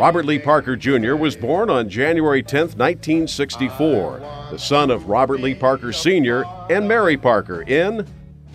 Robert Lee Parker Jr. was born on January 10, 1964, the son of Robert Lee Parker Sr. and Mary Parker in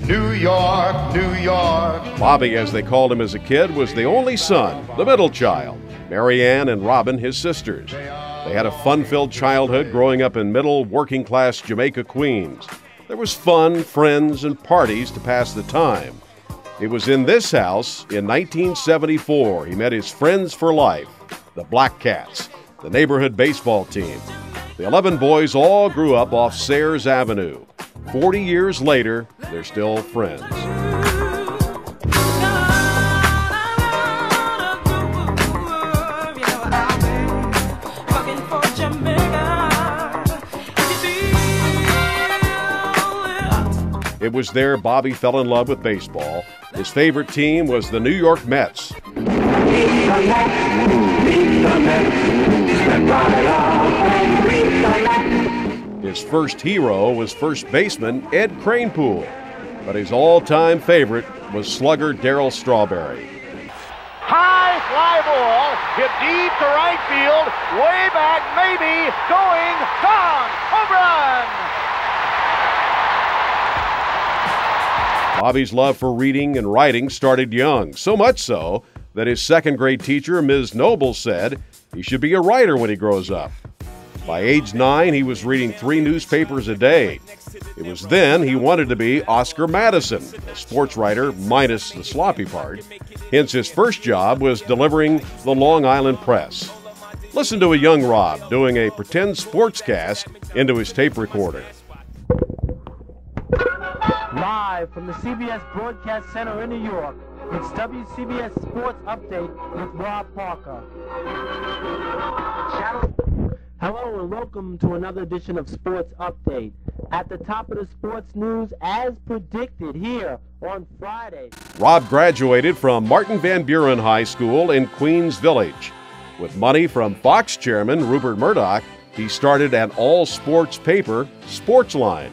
New York, New York. Bobby, as they called him as a kid, was the only son, the middle child. Mary Ann and Robin, his sisters. They had a fun-filled childhood growing up in middle, working-class Jamaica, Queens. There was fun, friends, and parties to pass the time. It was in this house in 1974 he met his friends for life, the Black Cats, the neighborhood baseball team. The 11 boys all grew up off Sayers Avenue. 40 years later, they're still friends. It was there Bobby fell in love with baseball. His favorite team was the New York Mets. His first hero was first baseman Ed Kranepool, but his all-time favorite was slugger Darryl Strawberry. High fly ball, hit deep to right field, way back, maybe, going, gone, home run! Bobby's love for reading and writing started young, so much so that his second-grade teacher, Ms. Noble, said he should be a writer when he grows up. By age 9, he was reading 3 newspapers a day. It was then he wanted to be Oscar Madison, a sports writer minus the sloppy part. Hence, his first job was delivering the Long Island Press. Listen to a young Rob doing a pretend sportscast into his tape recorder. Live from the CBS Broadcast Center in New York, it's WCBS Sports Update with Rob Parker. Hello and welcome to another edition of Sports Update. At the top of the sports news, as predicted here on Friday. Rob graduated from Martin Van Buren High School in Queens Village. With money from Fox chairman Rupert Murdoch, he started an all-sports paper, Sportsline.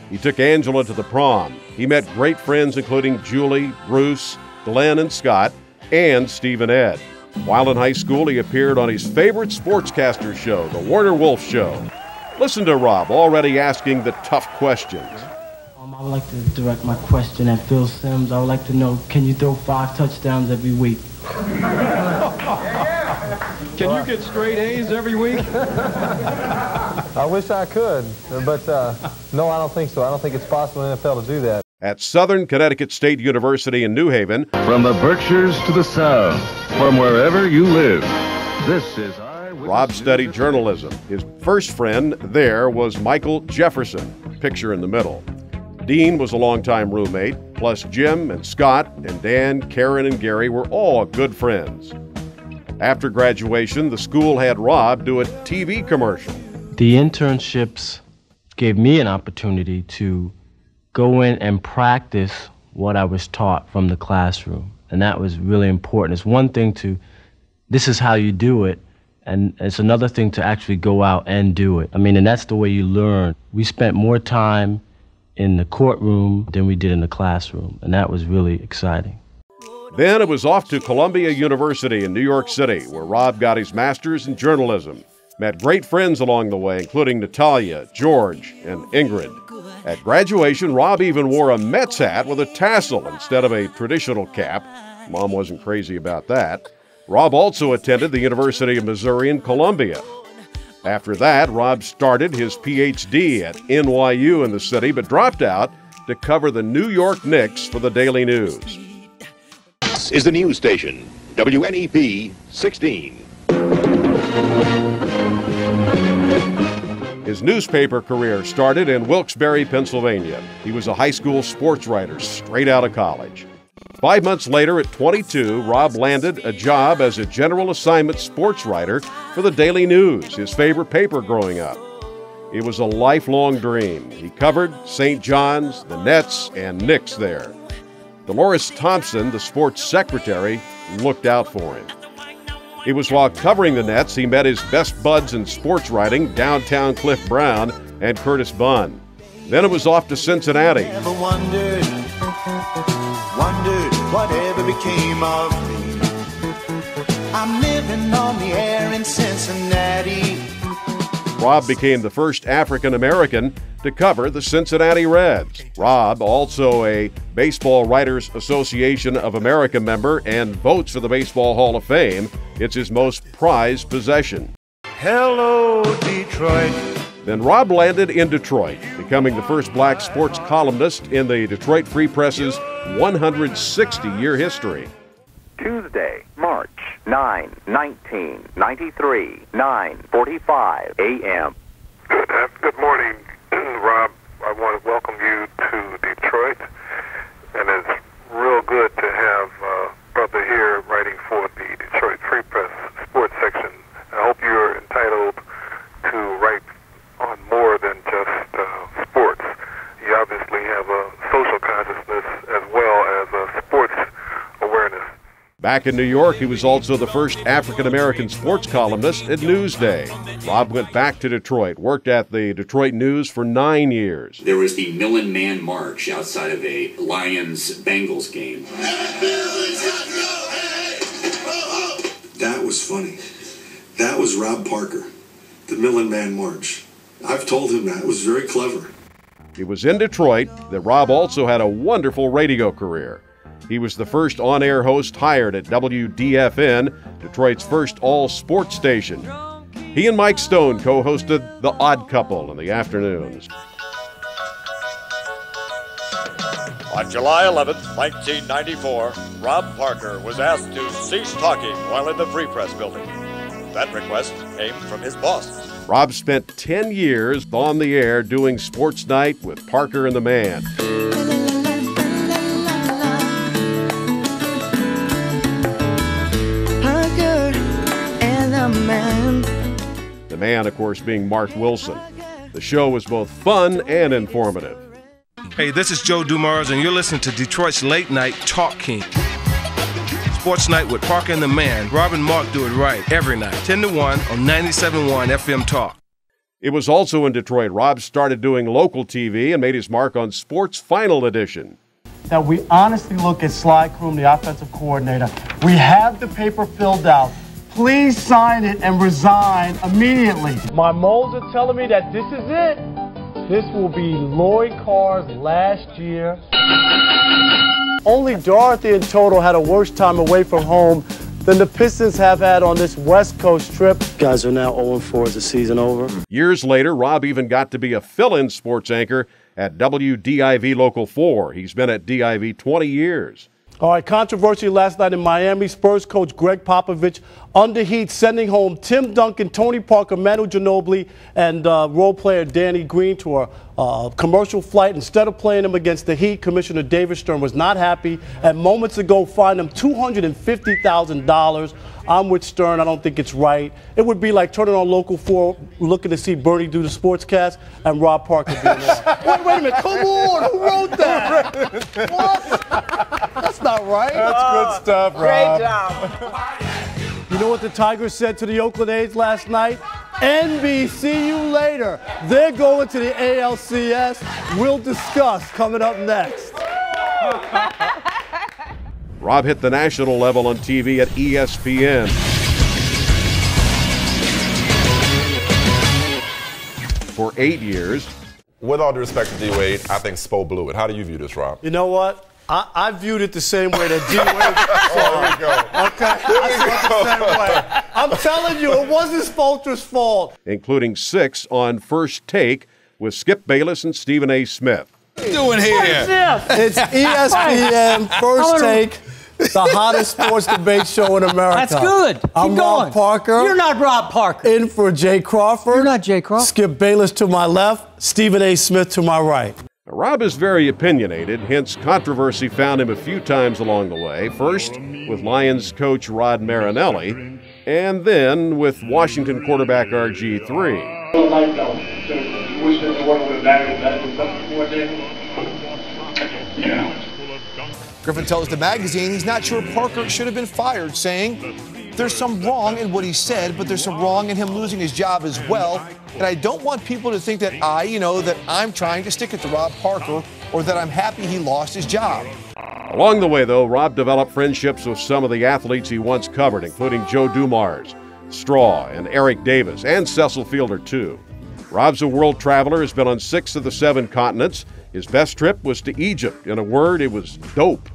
He took Angela to the prom. He met great friends including Julie, Bruce, Glenn, and Scott, and Steve and Ed. While in high school, he appeared on his favorite sportscaster show, The Warner Wolf Show. Listen to Rob already asking the tough questions. I would like to direct my question at Phil Simms. I would like to know, can you throw 5 touchdowns every week? Can you get straight A's every week? I wish I could, but no, I don't think so. I don't think it's possible in the NFL to do that. At Southern Connecticut State University in New Haven. From the Berkshires to the South, from wherever you live, this is Rob studied journalism. His first friend there was Michael Jefferson, picture in the middle. Dean was a longtime roommate, plus Jim and Scott and Dan, Karen, and Gary were all good friends. After graduation, the school had Rob do a TV commercial. The internships gave me an opportunity to go in and practice what I was taught from the classroom. And that was really important. It's one thing to, this is how you do it, and it's another thing to actually go out and do it. I mean, and that's the way you learn. We spent more time in the courtroom than we did in the classroom, and that was really exciting. Then it was off to Columbia University in New York City, where Rob got his master's in journalism. Met great friends along the way, including Natalia, George, and Ingrid. At graduation, Rob even wore a Mets hat with a tassel instead of a traditional cap. Mom wasn't crazy about that. Rob also attended the University of Missouri in Columbia. After that, Rob started his Ph.D. at NYU in the city, but dropped out to cover the New York Knicks for the Daily News. This is the news station, WNEP 16. His newspaper career started in Wilkes-Barre, Pennsylvania. He was a high school sports writer straight out of college. 5 months later, at 22, Rob landed a job as a general assignment sports writer for the Daily News, his favorite paper growing up. It was a lifelong dream. He covered St. John's, the Nets, and Knicks there. Dolores Thompson, the sports secretary, looked out for him. It was while covering the Nets he met his best buds in sports writing, downtown Cliff Brown and Curtis Bunn. Then it was off to Cincinnati. Never wondered whatever became of me. I'm living on the air in Cincinnati. Rob became the first African American to cover the Cincinnati Reds. Rob, also a Baseball Writers Association of America member and votes for the Baseball Hall of Fame, it's his most prized possession. Hello, Detroit. Then Rob landed in Detroit, becoming the first black sports columnist in the Detroit Free Press's 160-year history. Tuesday, March 9, 1993, 9:45 a.m. Good morning, Rob. I want to welcome you to Detroit, and it's real good to have brother here writing for the Detroit Free Press sports section. I hope you're entitled to write on more than just sports. You obviously have a social consciousness as well as a sports awareness. Back in New York, he was also the first African-American sports columnist at Newsday. Rob went back to Detroit, worked at the Detroit News for 9 years. There was the Millen Man March outside of a Lions-Bengals game. That was funny. That was Rob Parker, the Millen Man March. I've told him that. It was very clever. It was in Detroit that Rob also had a wonderful radio career. He was the first on-air host hired at WDFN, Detroit's first all-sports station. He and Mike Stone co-hosted The Odd Couple in the afternoons. On July 11, 1994, Rob Parker was asked to cease talking while in the Free Press building. That request came from his boss. Rob spent 10 years on the air doing Sports Night with Parker and the Man. Parker and the Man. The Man, of course, being Mark Wilson. The show was both fun and informative. Hey, this is Joe Dumars, and you're listening to Detroit's Late Night Talk King. Sports Night with Parker and the Man. Rob and Mark do it right every night, 10 to 1 on 97.1 FM Talk. It was also in Detroit Rob started doing local TV and made his mark on Sports Final Edition. That we honestly look at Sly Kroom, the offensive coordinator. We have the paper filled out. Please sign it and resign immediately. My moles are telling me that this is it. This will be Lloyd Carr's last year. Only Dorothy and Toto had a worse time away from home than the Pistons have had on this West Coast trip. Guys are now 0-4 as the season over. Years later, Rob even got to be a fill-in sports anchor at WDIV Local 4. He's been at DIV 20 years. All right, controversy last night in Miami. Spurs coach Greg Popovich under heat, sending home Tim Duncan, Tony Parker, Manu Ginobili, and role player Danny Green to a commercial flight. Instead of playing them against the Heat, Commissioner David Stern was not happy, and moments ago fined them $250,000. I'm with Stern. I don't think it's right. It would be like turning on Local 4, looking to see Bernie do the sportscast, and Rob Parker being there. Wait a minute. Come on. Who wrote that? What? That's not right. That's good stuff, Rob. Great job. You know what the Tigers said to the Oakland A's last night? NB, see you later. They're going to the ALCS. We'll discuss coming up next. Rob hit the national level on TV at ESPN. For 8 years. With all due respect to D-Wade, I think Spo blew it. How do you view this, Rob? You know what? I viewed it the same way that D-Wade saw it. Okay? I saw it the same way. I'm telling you, it wasn't Spoelstra's fault. Including 6 on First Take with Skip Bayless and Stephen A. Smith. What are you doing here? It's ESPN First Take, the hottest sports debate show in America. That's good. I'm Rob Parker. You're not Rob Parker. In for Jay Crawford. You're not Jay Crawford. Skip Bayless to my left, Stephen A. Smith to my right. Rob is very opinionated, hence controversy found him a few times along the way. First with Lions coach Rod Marinelli, and then with Washington quarterback RG3. Griffin tells the magazine he's not sure Parker should have been fired, saying, "There's some wrong in what he said, but there's some wrong in him losing his job as well. And I don't want people to think that that I'm trying to stick it to Rob Parker or that I'm happy he lost his job." Along the way, though, Rob developed friendships with some of the athletes he once covered, including Joe Dumars, Straw, and Eric Davis, and Cecil Fielder, too. Rob's a world traveler, has been on 6 of the 7 continents. His best trip was to Egypt. In a word, it was dope.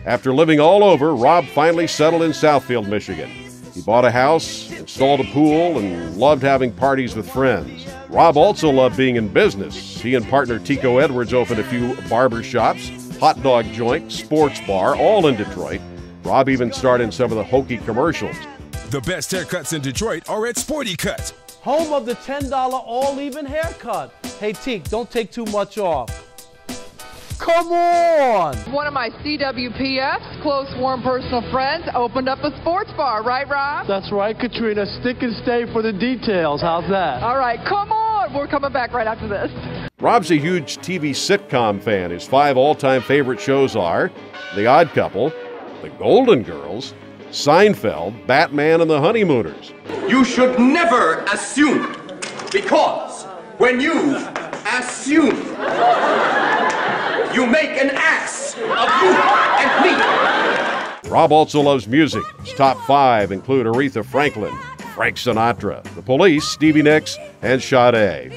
After living all over, Rob finally settled in Southfield, Michigan. He bought a house, installed a pool, and loved having parties with friends. Rob also loved being in business. He and partner Tico Edwards opened a few barber shops, hot dog joint, sports bar, all in Detroit. Rob even starred in some of the hokey commercials. The best haircuts in Detroit are at Sporty Cut. Home of the $10 all-even haircut. Hey, Teak, don't take too much off. Come on! One of my CWPF's close, warm, personal friends opened up a sports bar, right, Rob? That's right, Katrina. Stick and stay for the details. How's that? All right, come on! We're coming back right after this. Rob's a huge TV sitcom fan. His 5 all-time favorite shows are The Odd Couple, The Golden Girls, Seinfeld, Batman, and The Honeymooners. You should never assume, because when you assume, you make an ass of you and me. Rob also loves music. His top 5 include Aretha Franklin, Frank Sinatra, The Police, Stevie Nicks, and Sade.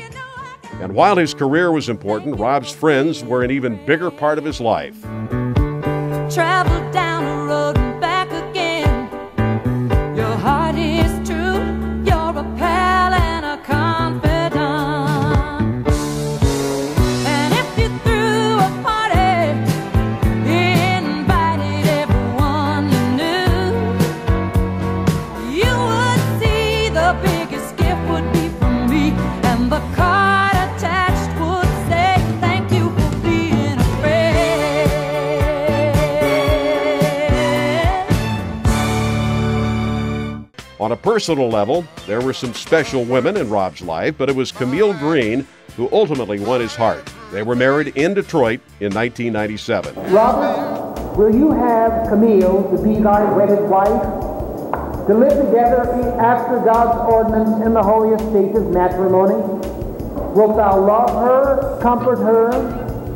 And while his career was important, Rob's friends were an even bigger part of his life. Travel down the road and back again. Your heart is true. You're a pal and a confidant. And if you threw a party, invited everyone you knew, you would see the biggest gift would be from me, and the card attached would say thank you for being a friend. On a personal level, there were some special women in Rob's life, but it was Camille Green who ultimately won his heart. They were married in Detroit in 1997. Robert, will you have Camille to be thy wedded wife, to live together after God's ordinance in the holy estate of matrimony? Wilt thou love her, comfort her,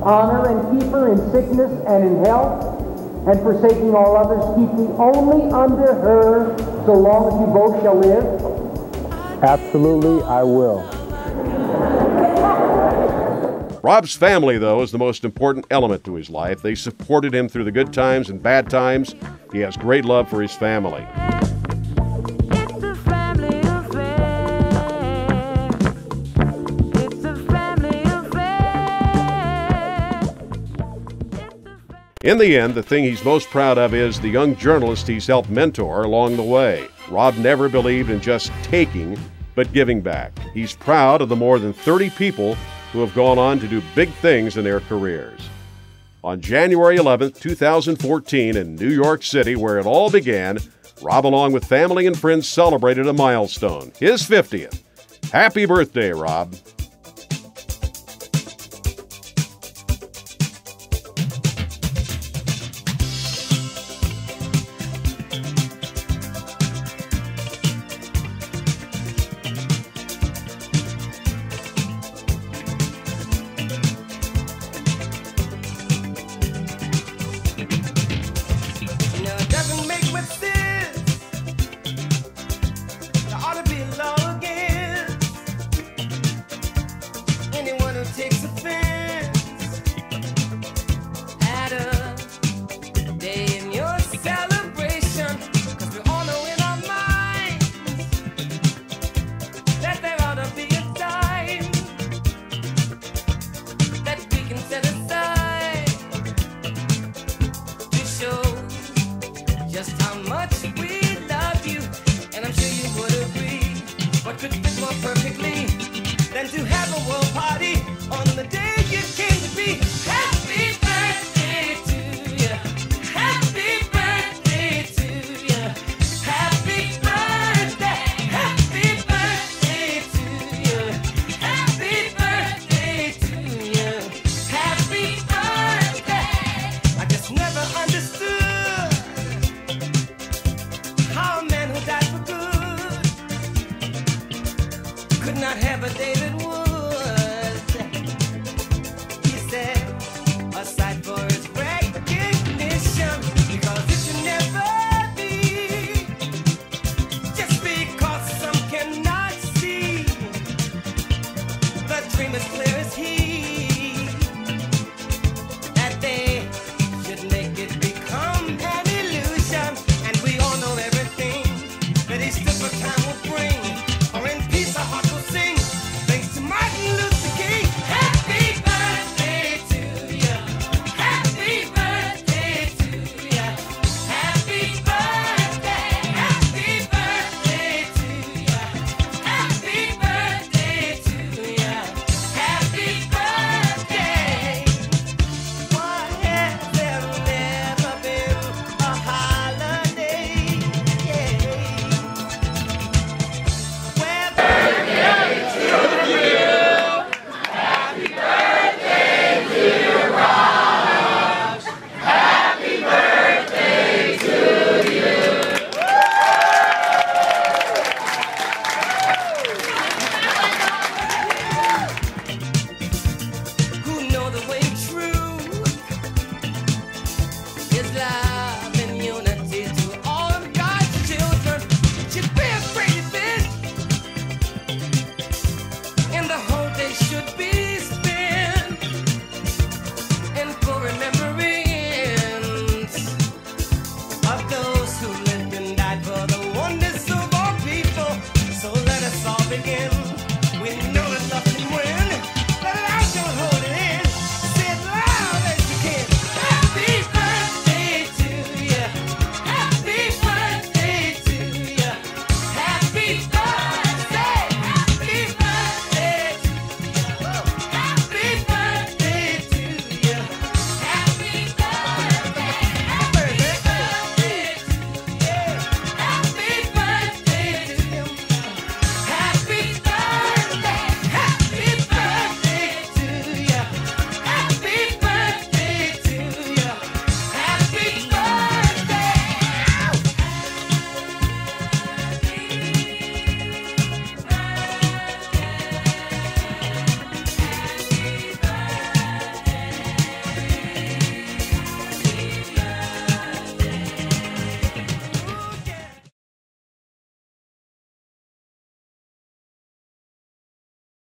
honor and keep her in sickness and in health, and forsaking all others, keep thee only under her so long as you both shall live? Absolutely, I will. Rob's family, though, is the most important element to his life. They supported him through the good times and bad times. He has great love for his family. In the end, the thing he's most proud of is the young journalist he's helped mentor along the way. Rob never believed in just taking, but giving back. He's proud of the more than 30 people who have gone on to do big things in their careers. On January 11, 2014, in New York City, where it all began, Rob, along with family and friends, celebrated a milestone, his 50th. Happy birthday, Rob. as clear as he.